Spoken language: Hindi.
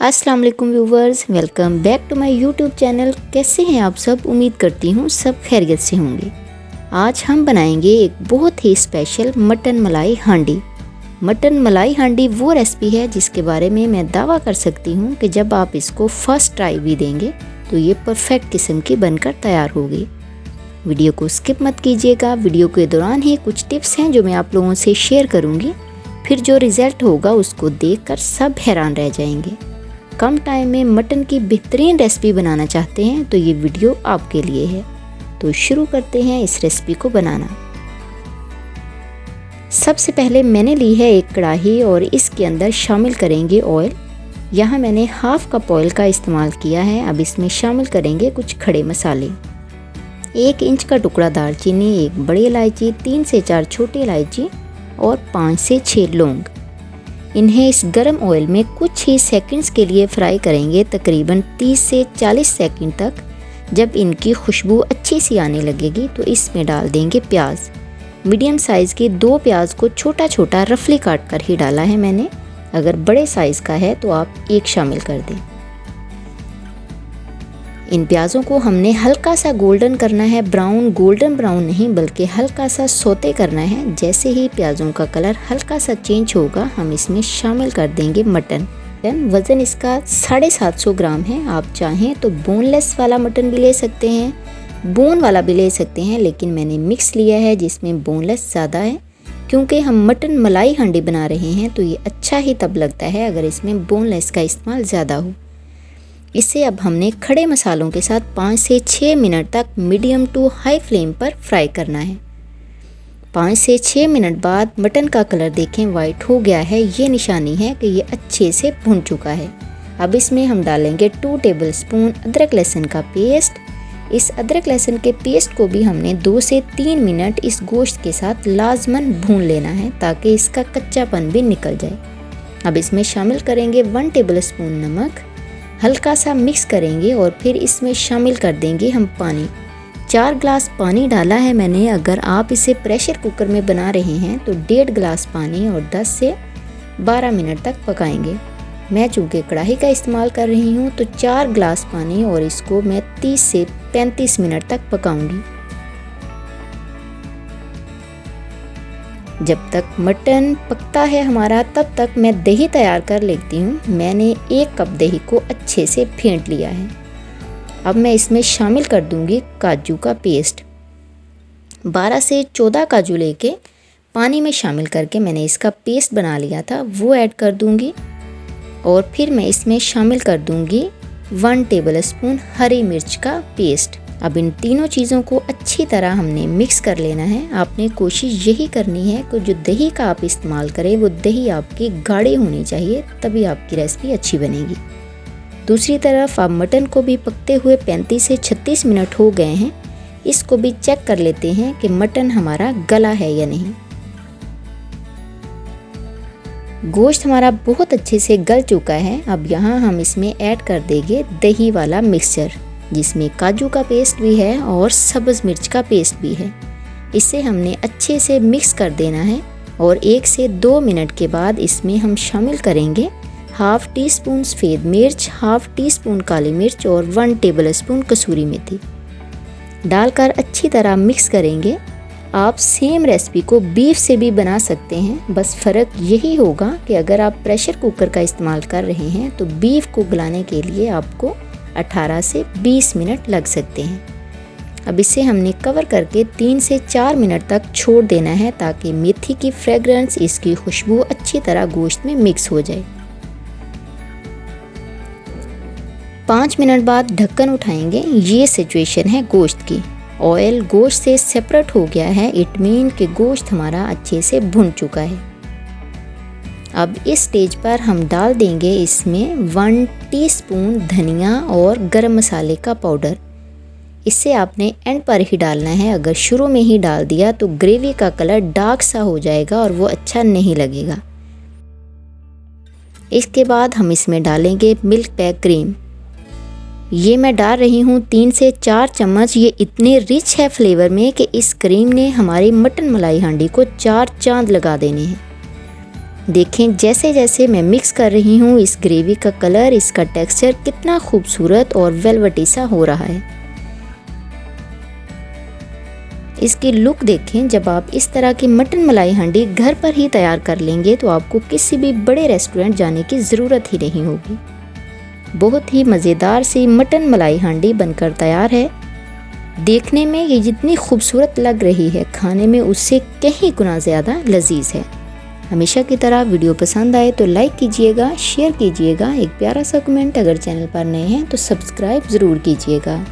अस्सलाम वालेकुम viewers, welcome back to my YouTube channel. कैसे हैं आप सब? उम्मीद करती हूँ सब खैरियत से होंगे। आज हम बनाएंगे एक बहुत ही स्पेशल मटन मलाई हांडी। मटन मलाई हांडी वो रेसिपी है जिसके बारे में मैं दावा कर सकती हूँ कि जब आप इसको फर्स्ट ट्राई भी देंगे तो ये परफेक्ट किस्म की बनकर तैयार होगी। वीडियो को स्किप मत कीजिएगा। वीडियो के दौरान ही कुछ टिप्स हैं जो मैं आप लोगों से शेयर करूँगी, फिर जो रिज़ल्ट होगा उसको देखकर सब हैरान रह जाएंगे। कम टाइम में मटन की बेहतरीन रेसिपी बनाना चाहते हैं तो ये वीडियो आपके लिए है। तो शुरू करते हैं इस रेसिपी को बनाना। सबसे पहले मैंने ली है एक कढ़ाई और इसके अंदर शामिल करेंगे ऑयल। यहाँ मैंने हाफ कप ऑयल का इस्तेमाल किया है। अब इसमें शामिल करेंगे कुछ खड़े मसाले, 1 इंच का टुकड़ा दालचीनी, 1 बड़ी इलायची, 3 से 4 छोटी इलायची और 5 से 6 लौंग। इन्हें इस गरम ऑयल में कुछ ही सेकंड्स के लिए फ्राई करेंगे, तकरीबन 30 से 40 सेकंड तक। जब इनकी खुशबू अच्छी सी आने लगेगी तो इसमें डाल देंगे प्याज। मीडियम साइज़ के 2 प्याज को छोटा छोटा रफली काट कर ही डाला है मैंने। अगर बड़े साइज़ का है तो आप 1 शामिल कर दें। इन प्याज़ों को हमने हल्का सा गोल्डन करना है, गोल्डन ब्राउन नहीं बल्कि हल्का सा सोते करना है। जैसे ही प्याज़ों का कलर हल्का सा चेंज होगा हम इसमें शामिल कर देंगे मटन। वज़न इसका 750 ग्राम है। आप चाहें तो बोनलेस वाला मटन भी ले सकते हैं, बोन वाला भी ले सकते हैं, लेकिन मैंने मिक्स लिया है जिसमें बोनलेस ज़्यादा है। क्योंकि हम मटन मलाई हांडी बना रहे हैं तो ये अच्छा ही तब लगता है अगर इसमें बोनलेस का इस्तेमाल ज़्यादा हो। इसे अब हमने खड़े मसालों के साथ 5 से 6 मिनट तक मीडियम टू हाई फ्लेम पर फ्राई करना है। 5 से 6 मिनट बाद मटन का कलर देखें वाइट हो गया है, ये निशानी है कि ये अच्छे से भुन चुका है। अब इसमें हम डालेंगे 2 टेबलस्पून अदरक लहसुन का पेस्ट। इस अदरक लहसुन के पेस्ट को भी हमने 2 से 3 मिनट इस गोश्त के साथ लाजमन भून लेना है ताकि इसका कच्चापन भी निकल जाए। अब इसमें शामिल करेंगे 1 टेबलस्पून नमक, हल्का सा मिक्स करेंगे और फिर इसमें शामिल कर देंगे हम पानी। 4 गिलास पानी डाला है मैंने। अगर आप इसे प्रेशर कुकर में बना रहे हैं तो 1.5 गिलास पानी और 10 से 12 मिनट तक पकाएंगे। मैं चूँकि कढ़ाई का इस्तेमाल कर रही हूँ तो 4 गिलास पानी और इसको मैं 30 से 35 मिनट तक पकाऊंगी। जब तक मटन पकता है हमारा तब तक मैं दही तैयार कर लेती हूँ। मैंने 1 कप दही को अच्छे से फेंट लिया है। अब मैं इसमें शामिल कर दूँगी काजू का पेस्ट। 12 से 14 काजू लेके पानी में शामिल करके मैंने इसका पेस्ट बना लिया था, वो ऐड कर दूँगी। और फिर मैं इसमें शामिल कर दूँगी 1 टेबलस्पून हरी मिर्च का पेस्ट। अब इन तीनों चीज़ों को अच्छी तरह हमने मिक्स कर लेना है। आपने कोशिश यही करनी है कि जो दही का आप इस्तेमाल करें वो दही आपकी गाढ़ी होनी चाहिए, तभी आपकी रेसिपी अच्छी बनेगी। दूसरी तरफ आप मटन को भी पकते हुए 35 से 36 मिनट हो गए हैं। इसको भी चेक कर लेते हैं कि मटन हमारा गला है या नहीं। गोश्त हमारा बहुत अच्छे से गल चुका है। अब यहाँ हम इसमें ऐड कर देंगे दही वाला मिक्सचर जिसमें काजू का पेस्ट भी है और सब्ज़ मिर्च का पेस्ट भी है। इसे हमने अच्छे से मिक्स कर देना है और 1 से 2 मिनट के बाद इसमें हम शामिल करेंगे हाफ टी स्पून सफ़ेद मिर्च, हाफ टी स्पून काली मिर्च और 1 टेबलस्पून कसूरी मेथी डालकर अच्छी तरह मिक्स करेंगे। आप सेम रेसिपी को बीफ से भी बना सकते हैं, बस फ़र्क यही होगा कि अगर आप प्रेशर कुकर का इस्तेमाल कर रहे हैं तो बीफ को गलाने के लिए आपको 18 से 20 मिनट लग सकते हैं। अब इसे हमने कवर करके 3 से 4 मिनट तक छोड़ देना है ताकि मेथी की फ्रेगरेंस, इसकी खुशबू अच्छी तरह गोश्त में मिक्स हो जाए। 5 मिनट बाद ढक्कन उठाएंगे। ये सिचुएशन है गोश्त की। ऑयल गोश्त से सेपरेट हो गया है, इट मीन कि गोश्त हमारा अच्छे से भुन चुका है। अब इस स्टेज पर हम डाल देंगे इसमें 1 टीस्पून धनिया और गरम मसाले का पाउडर। इसे आपने एंड पर ही डालना है। अगर शुरू में ही डाल दिया तो ग्रेवी का कलर डार्क सा हो जाएगा और वो अच्छा नहीं लगेगा। इसके बाद हम इसमें डालेंगे मिल्क पैक क्रीम। ये मैं डाल रही हूँ 3 से 4 चम्मच। ये इतने रिच है फ्लेवर में कि इस क्रीम ने हमारी मटन मलाई हांडी को 4 चांद लगा देने हैं। देखें जैसे जैसे मैं मिक्स कर रही हूँ इस ग्रेवी का कलर, इसका टेक्सचर कितना खूबसूरत और वेलवेटी सा हो रहा है। इसकी लुक देखें। जब आप इस तरह की मटन मलाई हांडी घर पर ही तैयार कर लेंगे तो आपको किसी भी बड़े रेस्टोरेंट जाने की ज़रूरत ही नहीं होगी। बहुत ही मज़ेदार सी मटन मलाई हांडी बनकर तैयार है। देखने में ये जितनी खूबसूरत लग रही है, खाने में उससे कहीं गुना ज़्यादा लजीज है। हमेशा की तरह वीडियो पसंद आए तो लाइक कीजिएगा, शेयर कीजिएगा, एक प्यारा सा कमेंट, अगर चैनल पर नए हैं तो सब्सक्राइब ज़रूर कीजिएगा।